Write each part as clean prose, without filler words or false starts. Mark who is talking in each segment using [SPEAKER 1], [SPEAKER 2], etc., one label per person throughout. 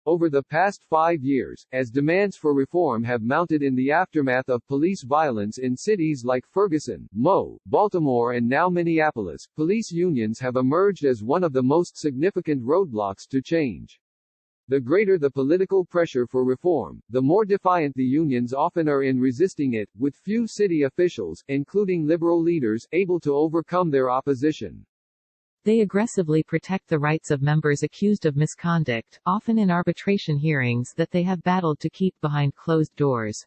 [SPEAKER 1] Over the past 5 years, as demands for reform have mounted in the aftermath of police violence in cities like Ferguson, Baltimore and now Minneapolis, police unions have emerged as one of the most significant roadblocks to change. The greater the political pressure for reform, the more defiant the unions often are in resisting it, with few city officials, including liberal leaders, able to overcome their opposition.
[SPEAKER 2] They aggressively protect the rights of members accused of misconduct, often in arbitration hearings that they have battled to keep behind closed doors.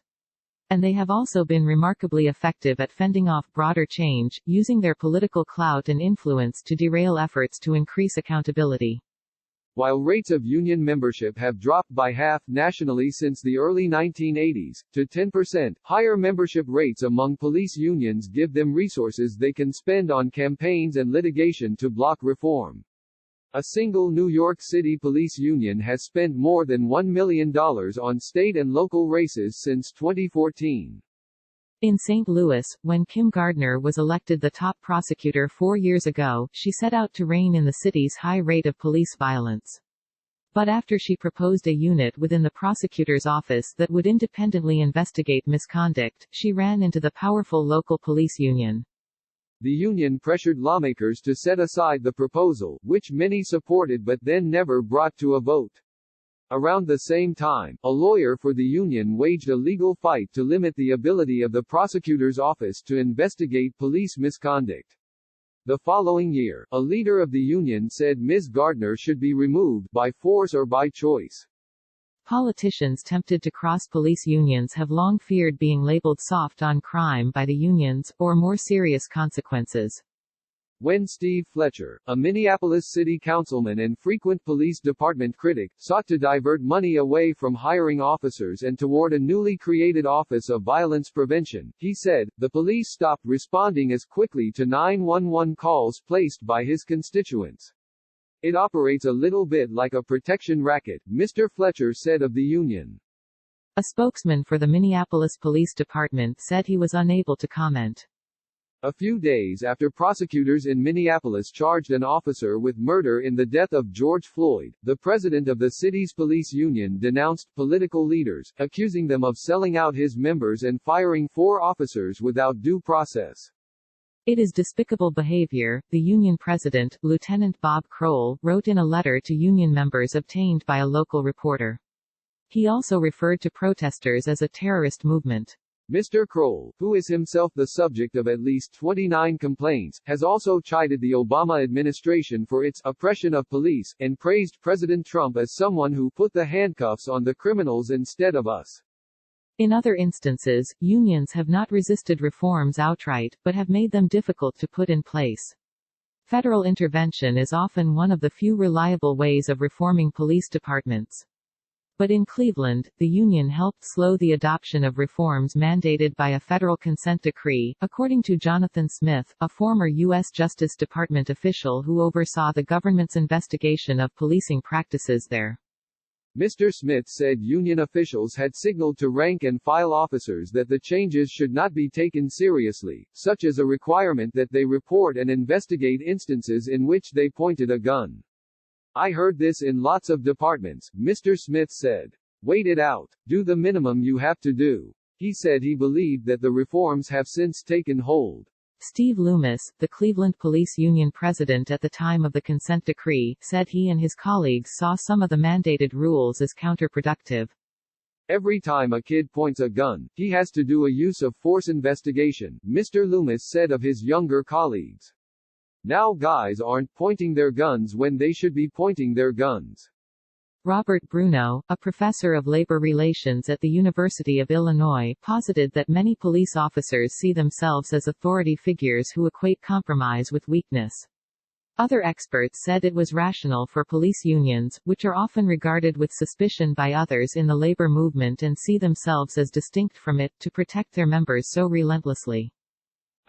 [SPEAKER 2] And they have also been remarkably effective at fending off broader change, using their political clout and influence to derail efforts to increase accountability.
[SPEAKER 1] While rates of union membership have dropped by half nationally since the early 1980s, to 10%, higher membership rates among police unions give them resources they can spend on campaigns and litigation to block reform. A single New York City police union has spent more than $1 million on state and local races since 2014.
[SPEAKER 2] In St. Louis, when Kim Gardner was elected the top prosecutor 4 years ago, she set out to rein in the city's high rate of police violence. But after she proposed a unit within the prosecutor's office that would independently investigate misconduct, she ran into the powerful local police union.
[SPEAKER 1] The union pressured lawmakers to set aside the proposal, which many supported but then never brought to a vote. Around the same time, a lawyer for the union waged a legal fight to limit the ability of the prosecutor's office to investigate police misconduct. The following year, a leader of the union said Ms. Gardner should be removed, by force or by choice.
[SPEAKER 2] Politicians tempted to cross police unions have long feared being labeled soft on crime by the unions, or more serious consequences.
[SPEAKER 1] When Steve Fletcher, a Minneapolis city councilman and frequent police department critic, sought to divert money away from hiring officers and toward a newly created Office of Violence Prevention, he said, the police stopped responding as quickly to 911 calls placed by his constituents. It operates a little bit like a protection racket, Mr. Fletcher said of the union.
[SPEAKER 2] A spokesman for the Minneapolis Police Department said he was unable to comment.
[SPEAKER 1] A few days after prosecutors in Minneapolis charged an officer with murder in the death of George Floyd, the president of the city's police union denounced political leaders, accusing them of selling out his members and firing 4 officers without due process.
[SPEAKER 2] It is despicable behavior, the union president, Lieutenant Bob Kroll, wrote in a letter to union members obtained by a local reporter. He also referred to protesters as a terrorist movement.
[SPEAKER 1] Mr. Kroll, who is himself the subject of at least 29 complaints, has also chided the Obama administration for its oppression of police, and praised President Trump as someone who put the handcuffs on the criminals instead of us.
[SPEAKER 2] In other instances, unions have not resisted reforms outright, but have made them difficult to put in place. Federal intervention is often one of the few reliable ways of reforming police departments. But in Cleveland, the union helped slow the adoption of reforms mandated by a federal consent decree, according to Jonathan Smith, a former U.S. Justice Department official who oversaw the government's investigation of policing practices there.
[SPEAKER 1] Mr. Smith said union officials had signaled to rank-and-file officers that the changes should not be taken seriously, such as a requirement that they report and investigate instances in which they pointed a gun. I heard this in lots of departments, Mr. Smith said. Wait it out. Do the minimum you have to do. He said he believed that the reforms have since taken hold.
[SPEAKER 2] Steve Loomis, the Cleveland Police Union president at the time of the consent decree, said he and his colleagues saw some of the mandated rules as counterproductive.
[SPEAKER 1] Every time a kid points a gun, he has to do a use of force investigation, Mr. Loomis said of his younger colleagues. Now guys aren't pointing their guns when they should be pointing their guns.
[SPEAKER 2] Robert Bruno, a professor of labor relations at the University of Illinois, posited that many police officers see themselves as authority figures who equate compromise with weakness. Other experts said it was rational for police unions, which are often regarded with suspicion by others in the labor movement and see themselves as distinct from it, to protect their members so relentlessly.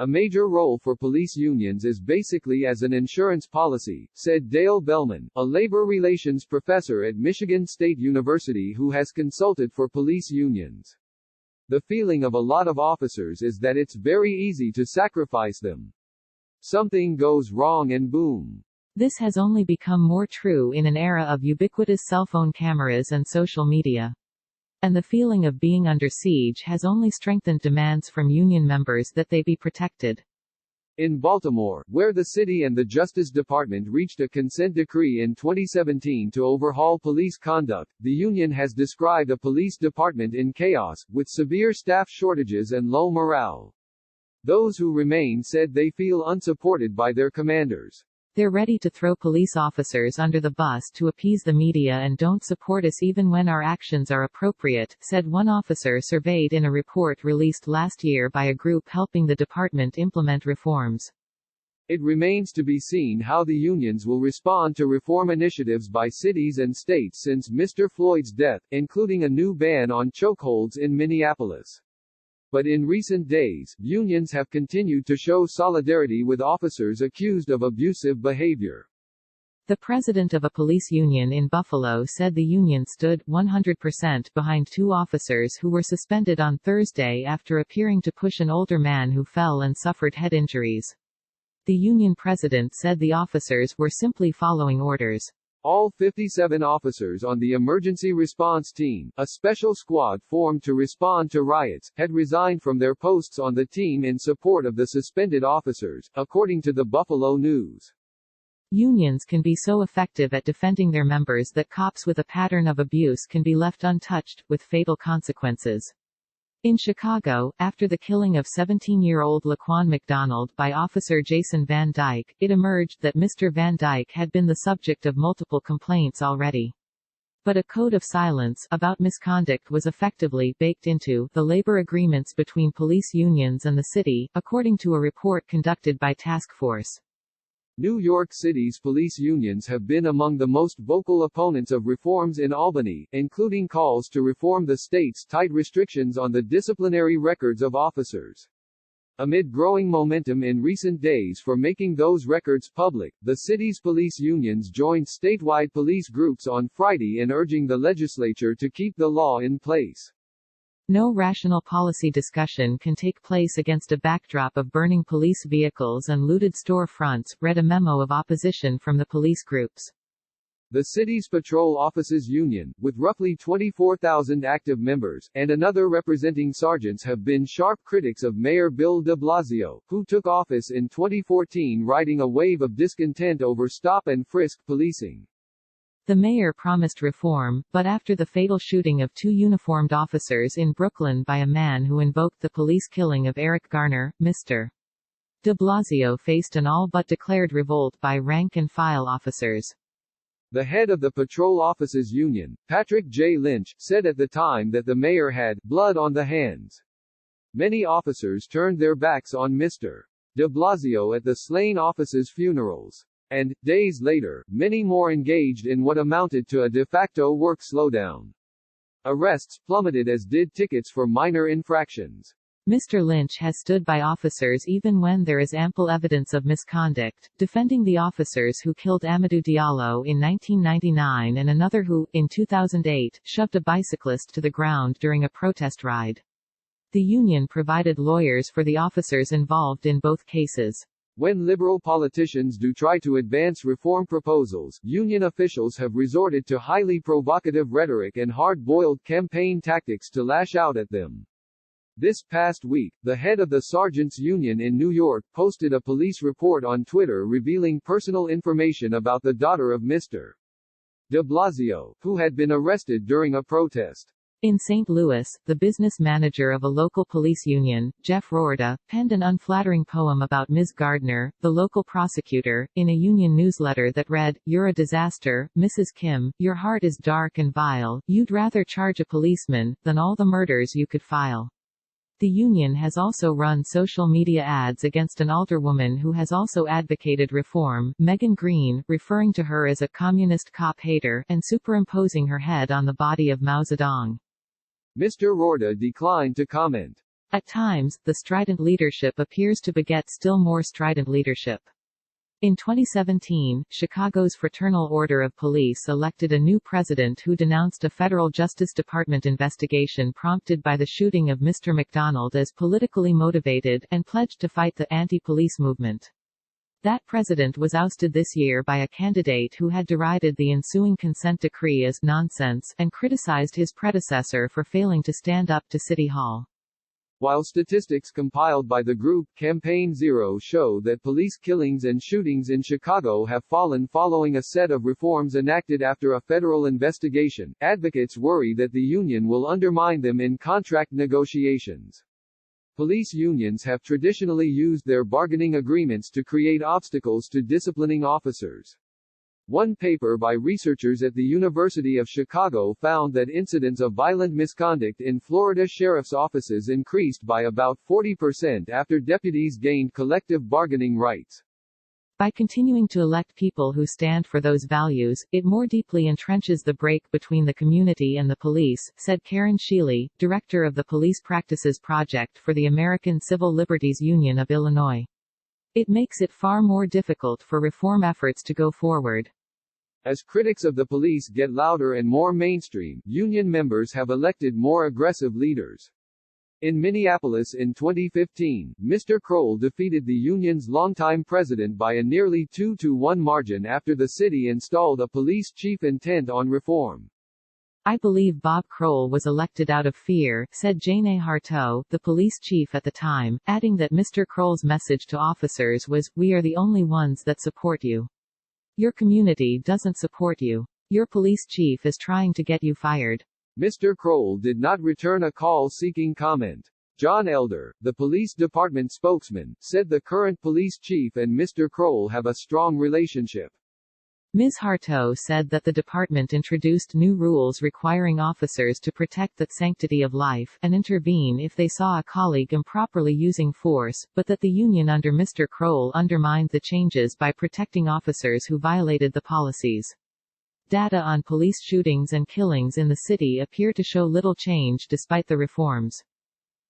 [SPEAKER 1] A major role for police unions is basically as an insurance policy, said Dale Bellman, a labor relations professor at Michigan State University who has consulted for police unions. The feeling of a lot of officers is that it's very easy to sacrifice them. Something goes wrong and boom.
[SPEAKER 2] This has only become more true in an era of ubiquitous cell phone cameras and social media. And the feeling of being under siege has only strengthened demands from union members that they be protected.
[SPEAKER 1] In Baltimore, where the city and the Justice Department reached a consent decree in 2017 to overhaul police conduct, the union has described a police department in chaos, with severe staff shortages and low morale. Those who remain said they feel unsupported by their commanders.
[SPEAKER 2] They're ready to throw police officers under the bus to appease the media and don't support us even when our actions are appropriate, said one officer surveyed in a report released last year by a group helping the department implement reforms.
[SPEAKER 1] It remains to be seen how the unions will respond to reform initiatives by cities and states since Mr. Floyd's death, including a new ban on chokeholds in Minneapolis. But in recent days, unions have continued to show solidarity with officers accused of abusive behavior.
[SPEAKER 2] The president of a police union in Buffalo said the union stood 100% behind two officers who were suspended on Thursday after appearing to push an older man who fell and suffered head injuries. The union president said the officers were simply following orders.
[SPEAKER 1] All 57 officers on the emergency response team, a special squad formed to respond to riots, had resigned from their posts on the team in support of the suspended officers, according to the Buffalo News.
[SPEAKER 2] Unions can be so effective at defending their members that cops with a pattern of abuse can be left untouched, with fatal consequences. In Chicago, after the killing of 17-year-old Laquan McDonald by Officer Jason Van Dyke, it emerged that Mr. Van Dyke had been the subject of multiple complaints already. But a code of silence about misconduct was effectively baked into the labor agreements between police unions and the city, according to a report conducted by Task Force.
[SPEAKER 1] New York City's police unions have been among the most vocal opponents of reforms in Albany, including calls to reform the state's tight restrictions on the disciplinary records of officers. Amid growing momentum in recent days for making those records public, the city's police unions joined statewide police groups on Friday in urging the legislature to keep the law in place.
[SPEAKER 2] No rational policy discussion can take place against a backdrop of burning police vehicles and looted storefronts, read a memo of opposition from the police groups.
[SPEAKER 1] The city's patrol officers union, with roughly 24,000 active members, and another representing sergeants have been sharp critics of Mayor Bill de Blasio, who took office in 2014 riding a wave of discontent over stop-and-frisk policing.
[SPEAKER 2] The mayor promised reform, but after the fatal shooting of two uniformed officers in Brooklyn by a man who invoked the police killing of Eric Garner, Mr. de Blasio faced an all-but-declared revolt by rank-and-file officers.
[SPEAKER 1] The head of the Patrol Officers Union, Patrick J. Lynch, said at the time that the mayor had blood on the hands. Many officers turned their backs on Mr. de Blasio at the slain officers' funerals. And, days later, many more engaged in what amounted to a de facto work slowdown. Arrests plummeted as did tickets for minor infractions.
[SPEAKER 2] Mr. Lynch has stood by officers even when there is ample evidence of misconduct, defending the officers who killed Amadou Diallo in 1999 and another who, in 2008, shoved a bicyclist to the ground during a protest ride. The union provided lawyers for the officers involved in both cases.
[SPEAKER 1] When liberal politicians do try to advance reform proposals, union officials have resorted to highly provocative rhetoric and hard-boiled campaign tactics to lash out at them. This past week, the head of the Sergeants Union in New York posted a police report on Twitter revealing personal information about the daughter of Mr. de Blasio, who had been arrested during a protest.
[SPEAKER 2] In St. Louis, the business manager of a local police union, Jeff Rorda, penned an unflattering poem about Ms. Gardner, the local prosecutor, in a union newsletter that read, "You're a disaster, Mrs. Kim, your heart is dark and vile, you'd rather charge a policeman than all the murders you could file." The union has also run social media ads against an alderwoman who has also advocated reform, Megan Green, referring to her as a communist cop hater, and superimposing her head on the body of Mao Zedong.
[SPEAKER 1] Mr. Rorda declined to comment.
[SPEAKER 2] At times, the strident leadership appears to beget still more strident leadership. In 2017, Chicago's Fraternal Order of Police elected a new president who denounced a federal Justice Department investigation prompted by the shooting of Mr. McDonald as politically motivated, and pledged to fight the anti-police movement. That president was ousted this year by a candidate who had derided the ensuing consent decree as nonsense, and criticized his predecessor for failing to stand up to City Hall.
[SPEAKER 1] While statistics compiled by the group Campaign Zero show that police killings and shootings in Chicago have fallen following a set of reforms enacted after a federal investigation, advocates worry that the union will undermine them in contract negotiations. Police unions have traditionally used their bargaining agreements to create obstacles to disciplining officers. One paper by researchers at the University of Chicago found that incidents of violent misconduct in Florida sheriff's offices increased by about 40% after deputies gained collective bargaining rights.
[SPEAKER 2] By continuing to elect people who stand for those values, it more deeply entrenches the break between the community and the police, said Karen Sheely, director of the Police Practices Project for the American Civil Liberties Union of Illinois. It makes it far more difficult for reform efforts to go forward.
[SPEAKER 1] As critics of the police get louder and more mainstream, union members have elected more aggressive leaders. In Minneapolis in 2015, Mr. Kroll defeated the union's longtime president by a nearly 2-to-1 margin after the city installed a police chief intent on reform.
[SPEAKER 2] I believe Bob Kroll was elected out of fear, said Jane Harteau, the police chief at the time, adding that Mr. Kroll's message to officers was, "We are the only ones that support you. Your community doesn't support you. Your police chief is trying to get you fired."
[SPEAKER 1] Mr. Kroll did not return a call seeking comment. John Elder, the police department spokesman, said the current police chief and Mr. Kroll have a strong relationship.
[SPEAKER 2] Ms. Harteau said that the department introduced new rules requiring officers to protect the sanctity of life, and intervene if they saw a colleague improperly using force, but that the union under Mr. Kroll undermined the changes by protecting officers who violated the policies. Data on police shootings and killings in the city appear to show little change despite the reforms.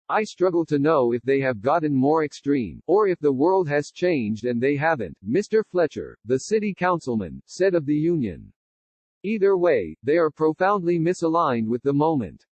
[SPEAKER 1] I struggle to know if they have gotten more extreme, or if the world has changed and they haven't, Mr. Fletcher, the city councilman, said of the union. Either way, they are profoundly misaligned with the moment.